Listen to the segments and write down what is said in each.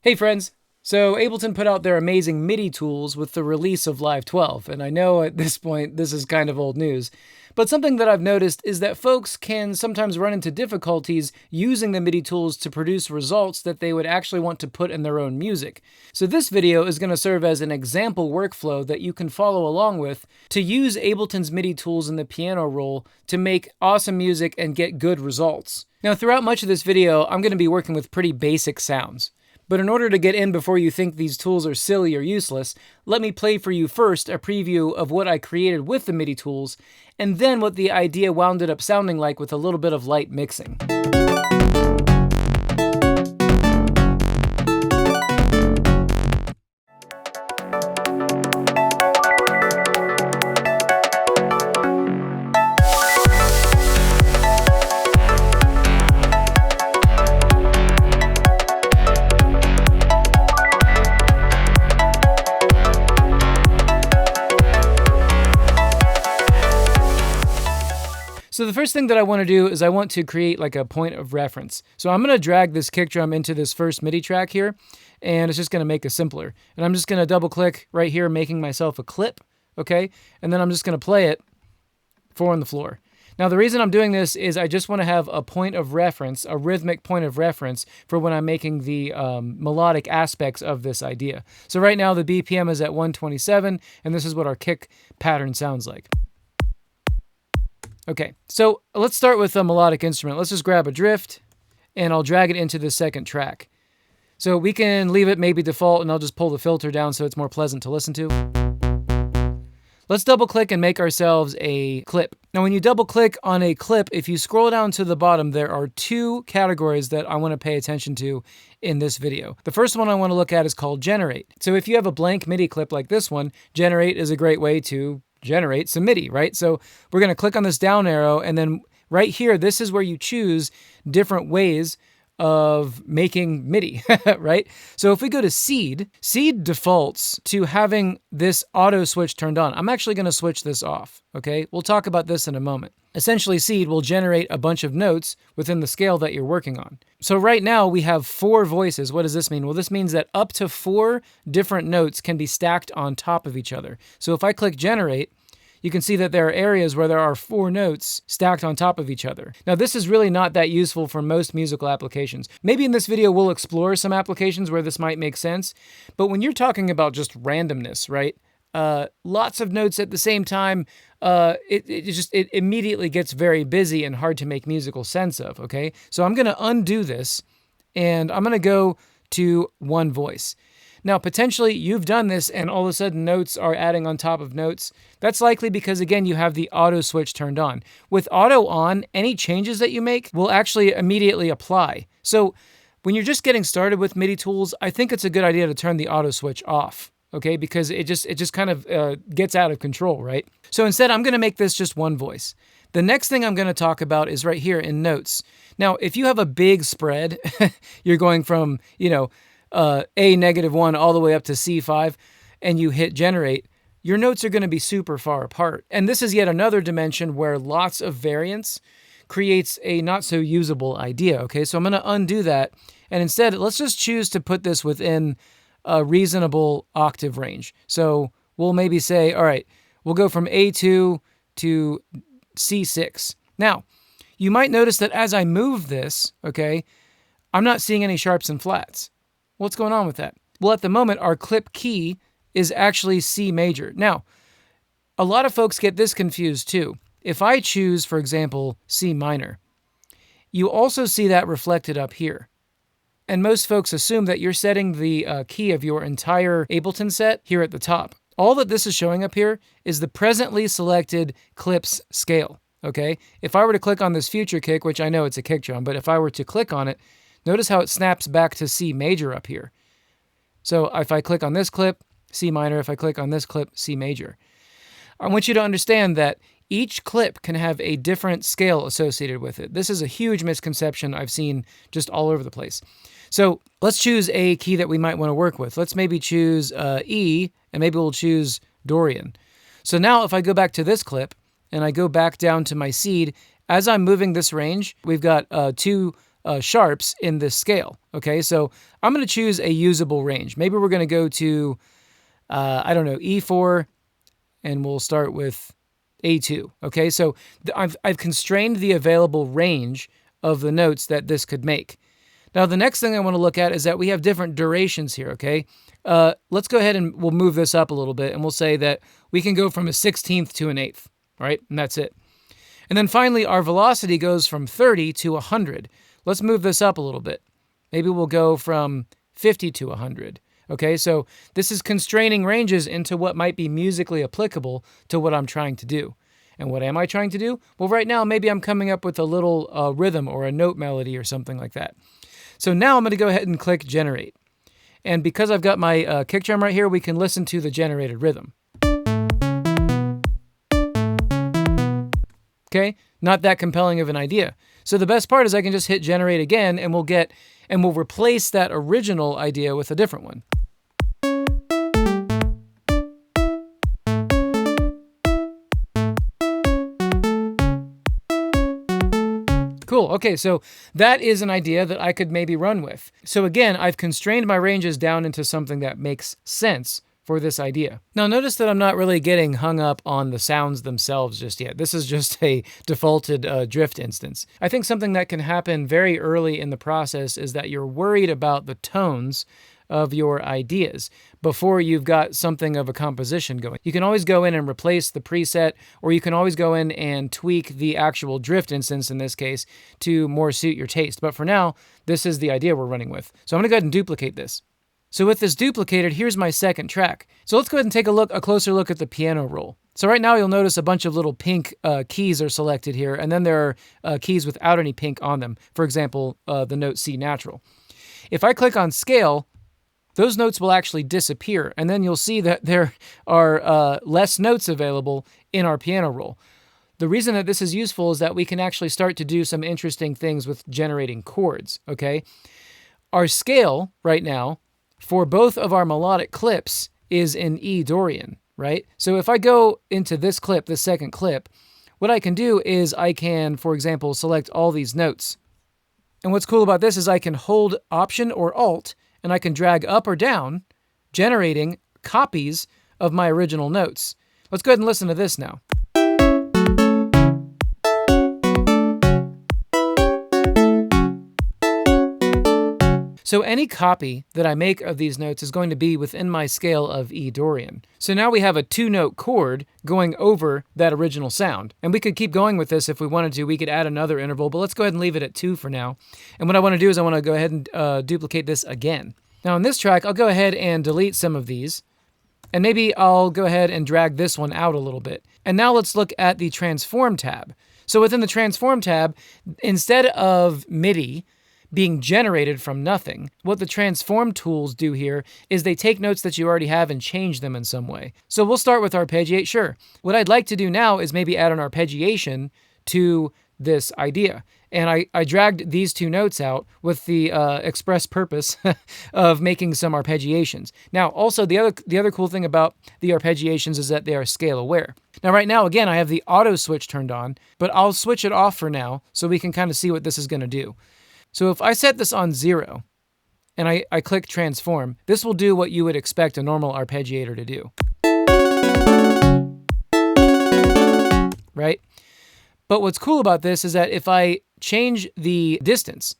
Hey friends! So Ableton put out their amazing Midi tools with the release of Live 12, and I know at this point this is kind of old news, but something that I've noticed is that folks can sometimes run into difficulties using the Midi tools to produce results that they would actually want to put in their own music. So this video is going to serve as an example workflow that you can follow along with to use Ableton's Midi tools in the piano roll to make awesome music and get good results. Now throughout much of this video, I'm going to be working with pretty basic sounds. But in order to get in before you think these tools are silly or useless, let me play for you first a preview of what I created with the Midi tools, and then what the idea wound up sounding like with a little bit of light mixing. So the first thing that I want to do is I want to create like a point of reference. So I'm going to drag this kick drum into this first MIDI track here, and it's just going to make it simpler. And I'm just going to double click right here, making myself a clip, okay? And then I'm just going to play it 4 on the floor. Now the reason I'm doing this is I just want to have a point of reference, a rhythmic point of reference for when I'm making the melodic aspects of this idea. So right now the BPM is at 127, and this is what our kick pattern sounds like. Okay, so let's start with a melodic instrument. Let's just grab a drift, and I'll drag it into the second track. So we can leave it maybe default, and I'll just pull the filter down so it's more pleasant to listen to. Let's double click and make ourselves a clip. Now when you double click on a clip, if you scroll down to the bottom, there are 2 categories that I want to pay attention to in this video. The first one I want to look at is called generate. So if you have a blank MIDI clip like this one, generate is a great way to generate some MIDI, right? So we're going to click on this down arrow, and then right here, this is where you choose different ways of making MIDI, right? So if we go to seed defaults to having this auto switch turned on. I'm actually going to switch this off, okay? We'll talk about this in a moment. Essentially, seed will generate a bunch of notes within the scale that you're working on. So right now we have 4 voices. What does this mean? Well, this means that up to 4 different notes can be stacked on top of each other. So if I click generate, you can see that there are areas where there are 4 notes stacked on top of each other. Now, this is really not that useful for most musical applications. Maybe in this video, we'll explore some applications where this might make sense, but when you're talking about just randomness, right? Lots of notes at the same time, it immediately gets very busy and hard to make musical sense of, okay? So I'm gonna undo this, and I'm gonna go to 1 voice. Now, potentially you've done this and all of a sudden notes are adding on top of notes. That's likely because, again, you have the auto switch turned on. With auto on, any changes that you make will actually immediately apply. So when you're just getting started with MIDI tools, I think it's a good idea to turn the auto switch off, okay? Because it just kind of gets out of control, right? So instead, I'm going to make this just 1 voice. The next thing I'm going to talk about is right here in notes. Now, if you have a big spread, you're going from, A-1 all the way up to C5, and you hit generate, your notes are going to be super far apart. And this is yet another dimension where lots of variance creates a not so usable idea, okay? So I'm going to undo that, and instead, let's just choose to put this within a reasonable octave range. So we'll maybe say, all right, we'll go from A2 to C6. Now, you might notice that as I move this, okay, I'm not seeing any sharps and flats. What's going on with that? Well, at the moment, our clip key is actually C major. Now, a lot of folks get this confused too. If I choose, for example, C minor, you also see that reflected up here. And most folks assume that you're setting the key of your entire Ableton set here at the top. All that this is showing up here is the presently selected clip's scale, okay? If I were to click on this future kick, which I know it's a kick drum, but if I were to click on it, notice how it snaps back to C major up here. So if I click on this clip, C minor. If I click on this clip, C major. I want you to understand that each clip can have a different scale associated with it. This is a huge misconception I've seen just all over the place. So let's choose a key that we might want to work with. Let's maybe choose E, and maybe we'll choose Dorian. So now if I go back to this clip, and I go back down to my seed, as I'm moving this range, we've got 2 sharps in this scale. Okay, so I'm going to choose a usable range. Maybe we're going to go to, I don't know, E4, and we'll start with A2. Okay, so I've constrained the available range of the notes that this could make. Now, the next thing I want to look at is that we have different durations here, okay? Let's go ahead and we'll move this up a little bit, and we'll say that we can go from a 16th to an 8th, right? And that's it. And then finally, our velocity goes from 30 to 100. Let's move this up a little bit. Maybe we'll go from 50 to 100. Okay, so this is constraining ranges into what might be musically applicable to what I'm trying to do. And what am I trying to do? Well, right now, maybe I'm coming up with a little rhythm or a note melody or something like that. So now I'm going to go ahead and click Generate. And because I've got my kick drum right here, we can listen to the generated rhythm. Okay, not that compelling of an idea. So the best part is I can just hit Generate again, and we'll replace that original idea with a different one. Cool. Okay, so that is an idea that I could maybe run with. So again, I've constrained my ranges down into something that makes sense for this idea. Now notice that I'm not really getting hung up on the sounds themselves just yet. This is just a defaulted drift instance. I think something that can happen very early in the process is that you're worried about the tones of your ideas before you've got something of a composition going. You can always go in and replace the preset, or you can always go in and tweak the actual drift instance in this case to more suit your taste. But for now, this is the idea we're running with. So I'm gonna go ahead and duplicate this. So with this duplicated, here's my second track. So let's go ahead and take a closer look at the piano roll. So right now you'll notice a bunch of little pink keys are selected here, and then there are keys without any pink on them. For example, the note C natural. If I click on scale, those notes will actually disappear, and then you'll see that there are less notes available in our piano roll. The reason that this is useful is that we can actually start to do some interesting things with generating chords, okay? Our scale right now for both of our melodic clips is in E Dorian, right? So if I go into this clip, this second clip, what I can do is I can, for example, select all these notes. And what's cool about this is I can hold Option or Alt, and I can drag up or down, generating copies of my original notes. Let's go ahead and listen to this now. So any copy that I make of these notes is going to be within my scale of E Dorian. So now we have a 2-note chord going over that original sound. And we could keep going with this if we wanted to. We could add another interval, but let's go ahead and leave it at 2 for now. And what I want to do is I want to go ahead and duplicate this again. Now in this track, I'll go ahead and delete some of these. And maybe I'll go ahead and drag this one out a little bit. And now let's look at the Transform tab. So within the Transform tab, instead of Midi being generated from nothing, what the transform tools do here is they take notes that you already have and change them in some way. So we'll start with Arpeggiate, sure. What I'd like to do now is maybe add an arpeggiation to this idea. And I dragged these 2 notes out with the express purpose of making some arpeggiations. Now, also the other cool thing about the arpeggiations is that they are scale aware. Now, right now, again, I have the auto switch turned on, but I'll switch it off for now so we can kind of see what this is going to do. So if I set this on 0 and I click transform, this will do what you would expect a normal arpeggiator to do. Right? But what's cool about this is that if I change the distance,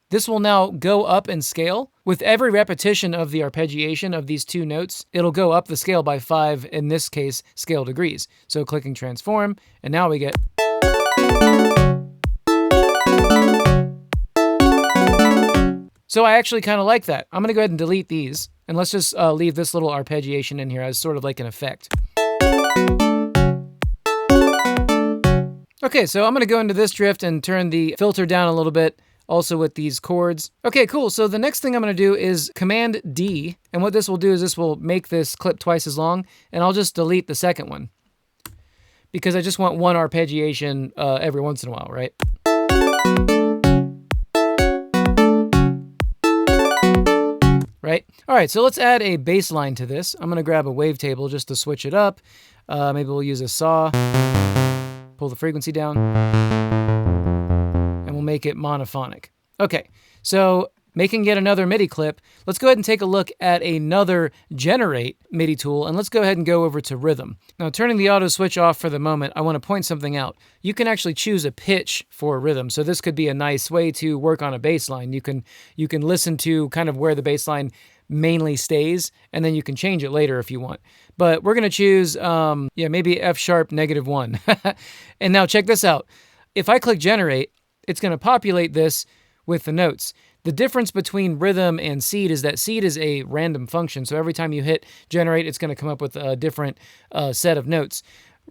this will now go up in scale. With every repetition of the arpeggiation of these 2 notes, it'll go up the scale by 5, in this case, scale degrees. So clicking transform, and now we get... So I actually kind of like that. I'm going to go ahead and delete these, and let's just leave this little arpeggiation in here as sort of like an effect. Okay, so I'm going to go into this drift and turn the filter down a little bit, also with these chords. Okay, cool. So the next thing I'm going to do is Command D, and what this will do is this will make this clip twice as long, and I'll just delete the second one because I just want one arpeggiation every once in a while, right? Right? All right, so let's add a bass line to this. I'm going to grab a wavetable just to switch it up. Maybe we'll use a saw, pull the frequency down, and we'll make it monophonic. Okay, so making yet another MIDI clip, let's go ahead and take a look at another generate MIDI tool, and let's go ahead and go over to rhythm. Now, turning the auto switch off for the moment, I want to point something out. You can actually choose a pitch for rhythm, so this could be a nice way to work on a bass line. You can listen to kind of where the bass line mainly stays, and then you can change it later if you want. But we're going to choose, maybe F sharp -1. And now check this out. If I click generate, it's going to populate this with the notes. The difference between rhythm and seed is that seed is a random function. So every time you hit generate, it's going to come up with a different set of notes.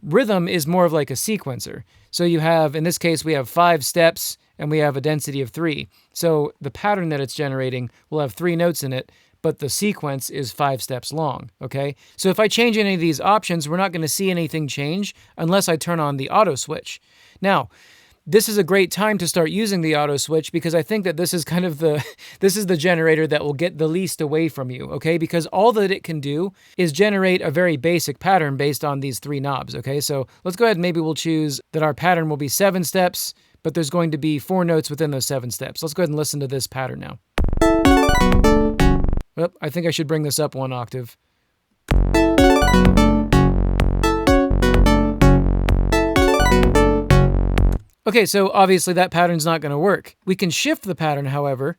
Rhythm is more of like a sequencer. So you have, in this case, we have 5 steps and we have a density of 3. So the pattern that it's generating will have 3 notes in it, but the sequence is 5 steps long, okay? So if I change any of these options, we're not going to see anything change unless I turn on the auto switch. Now, this is a great time to start using the auto switch because I think that this is kind of this is the generator that will get the least away from you, okay? Because all that it can do is generate a very basic pattern based on these 3 knobs, okay? So let's go ahead and maybe we'll choose that our pattern will be 7 steps, but there's going to be 4 notes within those 7 steps. Let's go ahead and listen to this pattern now. Oh, I think I should bring this up 1 octave. Okay, so obviously that pattern's not going to work. We can shift the pattern, however.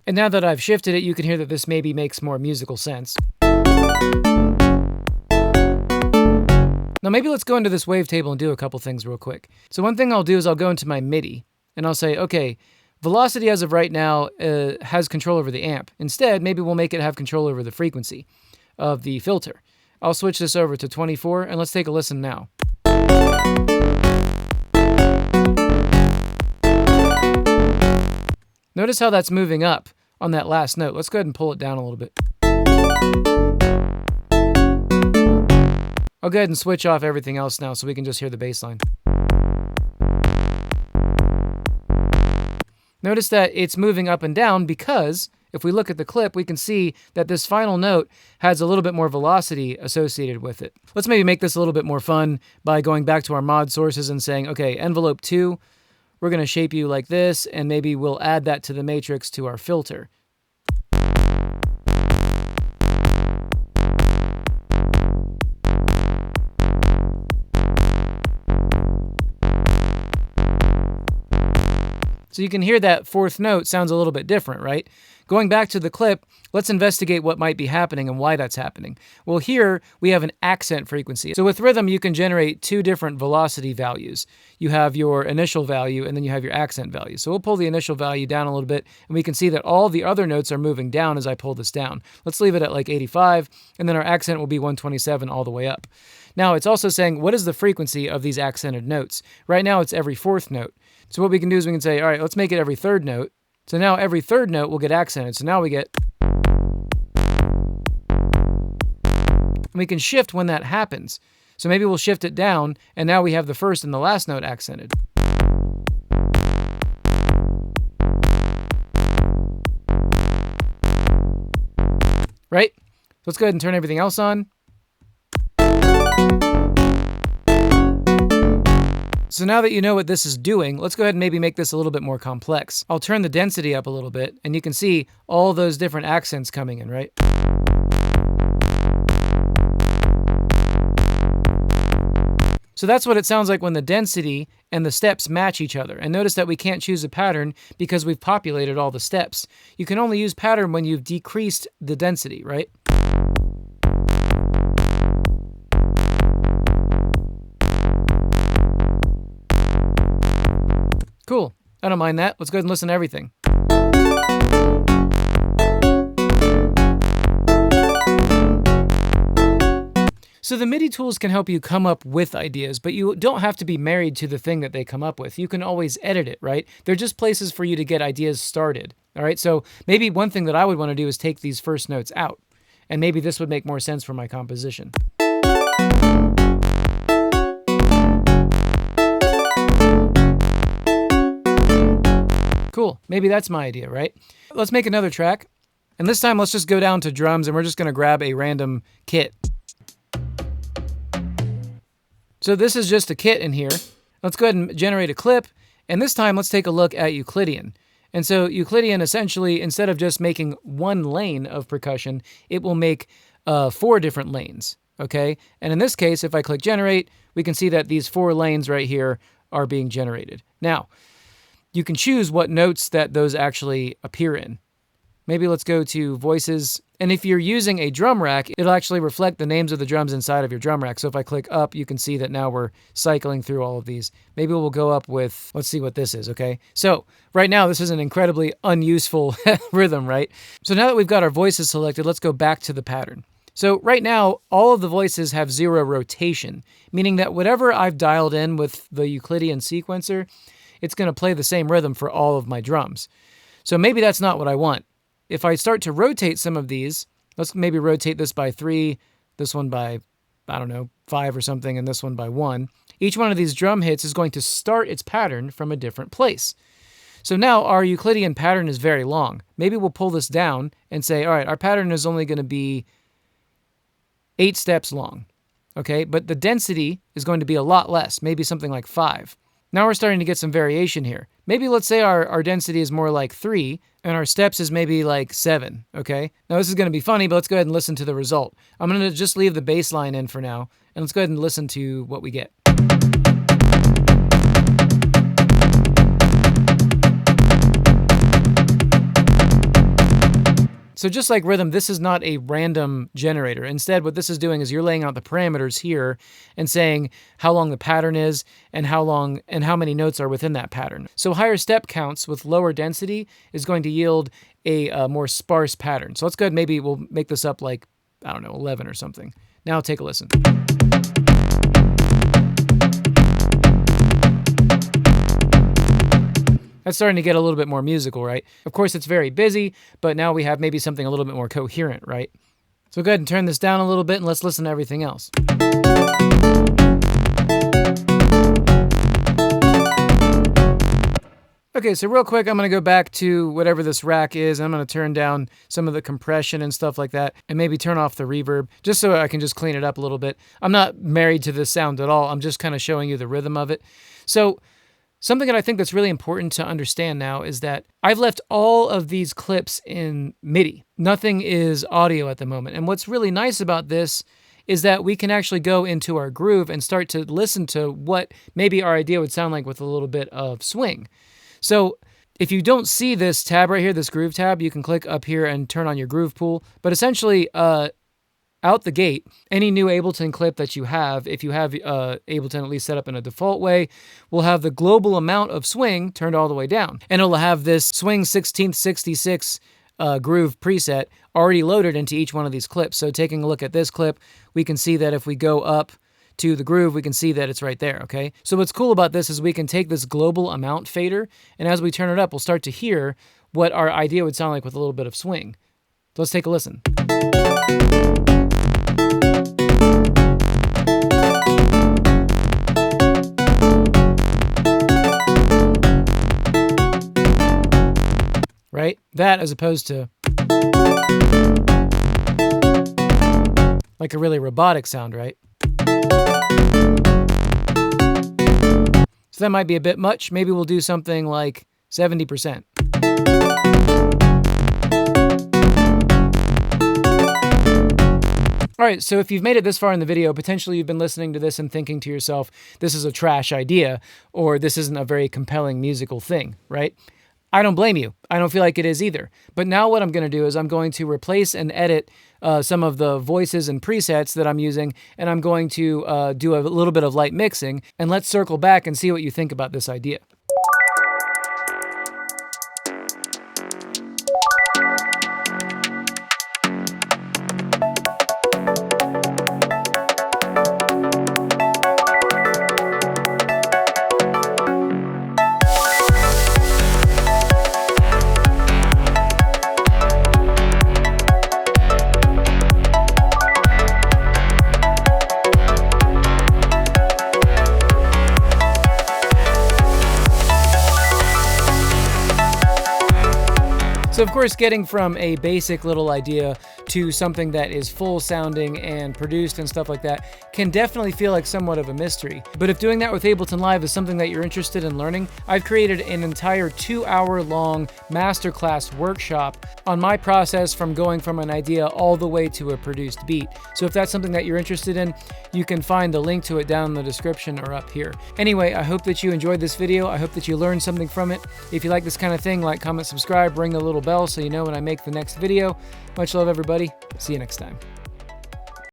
And now that I've shifted it, you can hear that this maybe makes more musical sense. Now maybe let's go into this wavetable and do a couple things real quick. So one thing I'll do is I'll go into my MIDI, and I'll say, okay, velocity as of right now has control over the amp. Instead, maybe we'll make it have control over the frequency of the filter. I'll switch this over to 24, and let's take a listen now. Notice how that's moving up on that last note. Let's go ahead and pull it down a little bit. I'll go ahead and switch off everything else now so we can just hear the bass line. Notice that it's moving up and down because if we look at the clip, we can see that this final note has a little bit more velocity associated with it. Let's maybe make this a little bit more fun by going back to our mod sources and saying, okay, envelope 2, we're going to shape you like this, and maybe we'll add that to the matrix to our filter. So you can hear that 4th note sounds a little bit different, right? Going back to the clip, let's investigate what might be happening and why that's happening. Well, here we have an accent frequency. So with rhythm, you can generate 2 different velocity values. You have your initial value and then you have your accent value. So we'll pull the initial value down a little bit and we can see that all the other notes are moving down as I pull this down. Let's leave it at like 85 and then our accent will be 127 all the way up. Now it's also saying what is the frequency of these accented notes? Right now it's every 4th note. So what we can do is we can say, all right, let's make it every 3rd note. So now every 3rd note will get accented. So now we get... And we can shift when that happens. So maybe we'll shift it down, and now we have the 1st and the last note accented. Right? Let's go ahead and turn everything else on. So now that you know what this is doing, let's go ahead and maybe make this a little bit more complex. I'll turn the density up a little bit, and you can see all those different accents coming in, right? So that's what it sounds like when the density and the steps match each other. And notice that we can't choose a pattern because we've populated all the steps. You can only use pattern when you've decreased the density, right? Cool. I don't mind that. Let's go ahead and listen to everything. So the MIDI tools can help you come up with ideas, but you don't have to be married to the thing that they come up with. You can always edit it, right? They're just places for you to get ideas started. All right. So maybe one thing that I would want to do is take these first notes out, and maybe this would make more sense for my composition. Cool. Maybe that's my idea, right? Let's make another track. And this time, let's just go down to drums and we're just going to grab a random kit. So this is just a kit in here. Let's go ahead and generate a clip. And this time, let's take a look at Euclidean. And so Euclidean essentially, instead of just making one lane of percussion, it will make 4 different lanes, okay? And in this case, if I click generate, we can see that these 4 lanes right here are being generated. Now, you can choose what notes that those actually appear in. Maybe let's go to voices. And if you're using a drum rack, it'll actually reflect the names of the drums inside of your drum rack. So if I click up, you can see that now we're cycling through all of these. Maybe we'll go up with, let's see what this is, okay? So right now, this is an incredibly unuseful rhythm, right? So now that we've got our voices selected, let's go back to the pattern. So right now, all of the voices have 0 rotation, meaning that whatever I've dialed in with the Euclidean sequencer, it's going to play the same rhythm for all of my drums. So maybe that's not what I want. If I start to rotate some of these, let's maybe rotate this by 3, this one by, I don't know, 5 or something, and this one by 1. Each one of these drum hits is going to start its pattern from a different place. So now our Euclidean pattern is very long. Maybe we'll pull this down and say, all right, our pattern is only going to be 8 steps long, okay? But the density is going to be a lot less, maybe something like 5. Now we're starting to get some variation here. Maybe let's say our density is more like 3, and our steps is maybe like 7, okay? Now this is going to be funny, but let's go ahead and listen to the result. I'm going to just leave the bass line in for now, and let's go ahead and listen to what we get. So just like rhythm, this is not a random generator. Instead, what this is doing is you're laying out the parameters here and saying how long the pattern is and how long and how many notes are within that pattern. So higher step counts with lower density is going to yield a more sparse pattern. So let's go ahead, maybe we'll make this up like, I don't know, 11 or something. Now take a listen. That's starting to get a little bit more musical, right? Of course, it's very busy, but now we have maybe something a little bit more coherent, right? So go ahead and turn this down a little bit and let's listen to everything else. Okay, so real quick, I'm going to go back to whatever this rack is. I'm going to turn down some of the compression and stuff like that, and maybe turn off the reverb, just so I can just clean it up a little bit. I'm not married to this sound at all. I'm just kind of showing you the rhythm of it. So something that I think that's really important to understand now is that I've left all of these clips in Midi. Nothing is audio at the moment. And what's really nice about this is that we can actually go into our groove and start to listen to what maybe our idea would sound like with a little bit of swing. So if you don't see this tab right here, this groove tab, you can click up here and turn on your groove pool. But essentially, out the gate, any new Ableton clip that you have, if you have Ableton at least set up in a default way, will have the global amount of swing turned all the way down. And it'll have this swing 16th 66 groove preset already loaded into each one of these clips. So taking a look at this clip, we can see that if we go up to the groove, we can see that it's right there, okay? So what's cool about this is we can take this global amount fader, and as we turn it up, we'll start to hear what our idea would sound like with a little bit of swing. So let's take a listen. Right? That as opposed to like a really robotic sound, right? So that might be a bit much. Maybe we'll do something like 70%. All right, so if you've made it this far in the video, potentially you've been listening to this and thinking to yourself, this is a trash idea, or this isn't a very compelling musical thing, right? I don't blame you. I don't feel like it is either. But now what I'm going to do is I'm going to replace and edit some of the voices and presets that I'm using, and I'm going to do a little bit of light mixing, and let's circle back and see what you think about this idea. So of course, getting from a basic little idea to something that is full sounding and produced and stuff like that can definitely feel like somewhat of a mystery. But if doing that with Ableton Live is something that you're interested in learning, I've created an entire 2-hour-long masterclass workshop on my process from going from an idea all the way to a produced beat. So if that's something that you're interested in, you can find the link to it down in the description or up here. Anyway, I hope that you enjoyed this video. I hope that you learned something from it. If you like this kind of thing, like, comment, subscribe, ring the little bell so you know when I make the next video. Much love, everybody. See you next time.